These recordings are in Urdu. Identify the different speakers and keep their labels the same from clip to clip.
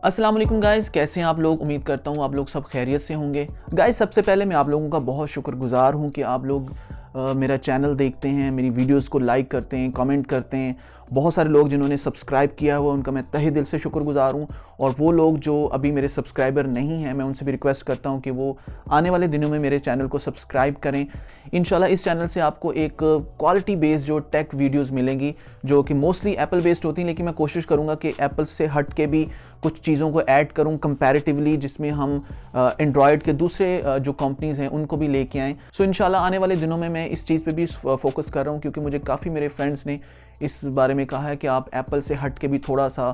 Speaker 1: السلام علیکم گائز، کیسے ہیں آپ لوگ؟ امید کرتا ہوں آپ لوگ سب خیریت سے ہوں گے۔ گائز سب سے پہلے میں آپ لوگوں کا بہت شکر گزار ہوں کہ آپ لوگ میرا چینل دیکھتے ہیں، میری ویڈیوز کو لائک کرتے ہیں، کامنٹ کرتے ہیں۔ بہت سارے لوگ جنہوں نے سبسکرائب کیا ہوا ان کا میں تہہ دل سے شکر گزار ہوں، اور وہ لوگ جو ابھی میرے سبسکرائبر نہیں ہیں میں ان سے بھی ریکویسٹ کرتا ہوں کہ وہ آنے والے دنوں میں میرے چینل کو سبسکرائب کریں۔ انشاءاللہ اس چینل سے آپ کو ایک کوالٹی بیس جو ٹیک ویڈیوز ملیں گی جو کہ موسٹلی ایپل بیسڈ ہوتی ہیں، لیکن میں کوشش کروں گا کہ ایپل سے ہٹ کے بھی کچھ چیزوں کو ایڈ کروں کمپیریٹیولی، جس میں ہم اینڈرائڈ کے دوسرے جو کمپنیز ہیں ان کو بھی لے کے آئیں۔ سو انشاءاللہ آنے والے دنوں میں اس چیز پہ بھی فوکس کر رہا ہوں، کیونکہ مجھے کافی میرے فرینڈس نے اس بارے میں کہا ہے کہ آپ ایپل سے ہٹ کے بھی تھوڑا سا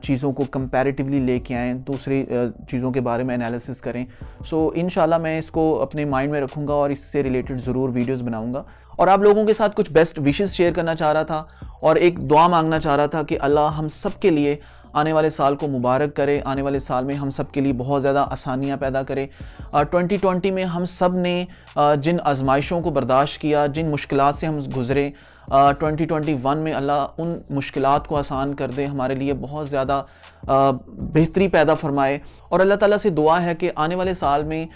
Speaker 1: چیزوں کو کمپیریٹیولی لے کے آئیں، دوسری چیزوں کے بارے میں انالیسس کریں۔ سو انشاءاللہ میں اس کو اپنے مائنڈ میں رکھوں گا اور اس سے ریلیٹڈ ضرور ویڈیوز بناؤں گا، اور آپ لوگوں کے ساتھ کچھ بیسٹ وشز شیئر کرنا چاہ رہا تھا اور ایک دعا مانگنا چاہ رہا تھا کہ اللہ ہم سب کے لیے آنے والے سال کو مبارک کرے، آنے والے سال میں ہم سب کے لیے بہت زیادہ آسانیاں پیدا کرے۔ 2020 میں ہم سب نے جن آزمائشوں کو برداشت کیا، جن مشکلات سے ہم گزرے، 2021 میں اللہ ان مشکلات کو آسان کر دے، ہمارے لیے بہت زیادہ بہتری پیدا فرمائے، اور اللہ تعالیٰ سے دعا ہے کہ آنے والے سال میں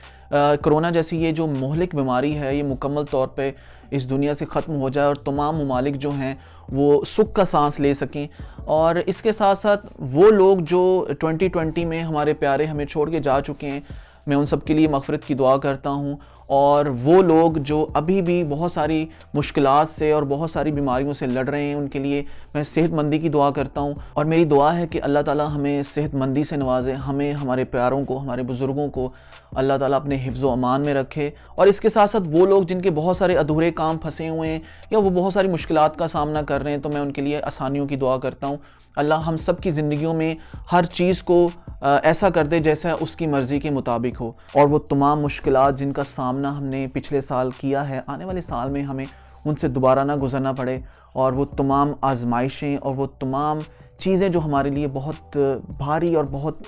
Speaker 1: کرونا جیسی یہ جو مہلک بیماری ہے یہ مکمل طور پہ اس دنیا سے ختم ہو جائے، اور تمام ممالک جو ہیں وہ سکھ کا سانس لے سکیں۔ اور اس کے ساتھ ساتھ وہ لوگ جو 2020 میں ہمارے پیارے ہمیں چھوڑ کے جا چکے ہیں، میں ان سب کے لیے مغفرت کی دعا کرتا ہوں، اور وہ لوگ جو ابھی بھی بہت ساری مشکلات سے اور بہت ساری بیماریوں سے لڑ رہے ہیں ان کے لیے میں صحت مندی کی دعا کرتا ہوں، اور میری دعا ہے کہ اللہ تعالیٰ ہمیں صحت مندی سے نوازے، ہمیں، ہمارے پیاروں کو، ہمارے بزرگوں کو اللہ تعالیٰ اپنے حفظ و امان میں رکھے۔ اور اس کے ساتھ ساتھ وہ لوگ جن کے بہت سارے ادھورے کام پھنسے ہوئے ہیں یا وہ بہت ساری مشکلات کا سامنا کر رہے ہیں، تو میں ان کے لیے آسانیوں کی دعا کرتا ہوں۔ اللہ ہم سب کی زندگیوں میں ہر چیز کو ایسا کر دے جیسا اس کی مرضی کے مطابق ہو، اور وہ تمام مشکلات جن کا سامنا ہم نے پچھلے سال کیا ہے آنے والے سال میں ہمیں ان سے دوبارہ نہ گزرنا پڑے، اور وہ تمام آزمائشیں اور وہ تمام چیزیں جو ہمارے لیے بہت بھاری اور بہت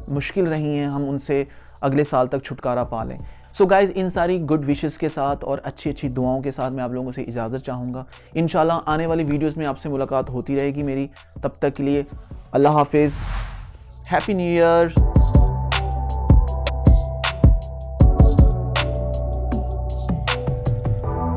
Speaker 1: مشکل رہی ہیں ہم ان سے اگلے سال تک چھٹکارا پا لیں۔ سو گائز ان ساری گڈ وشز کے ساتھ اور اچھی دعاؤں کے ساتھ میں آپ لوگوں سے اجازت چاہوں گا۔ انشاءاللہ آنے والی ویڈیوز میں آپ سے ملاقات ہوتی رہے گی میری، تب تک کے لیے اللہ حافظ، ہیپی نیو ایئر۔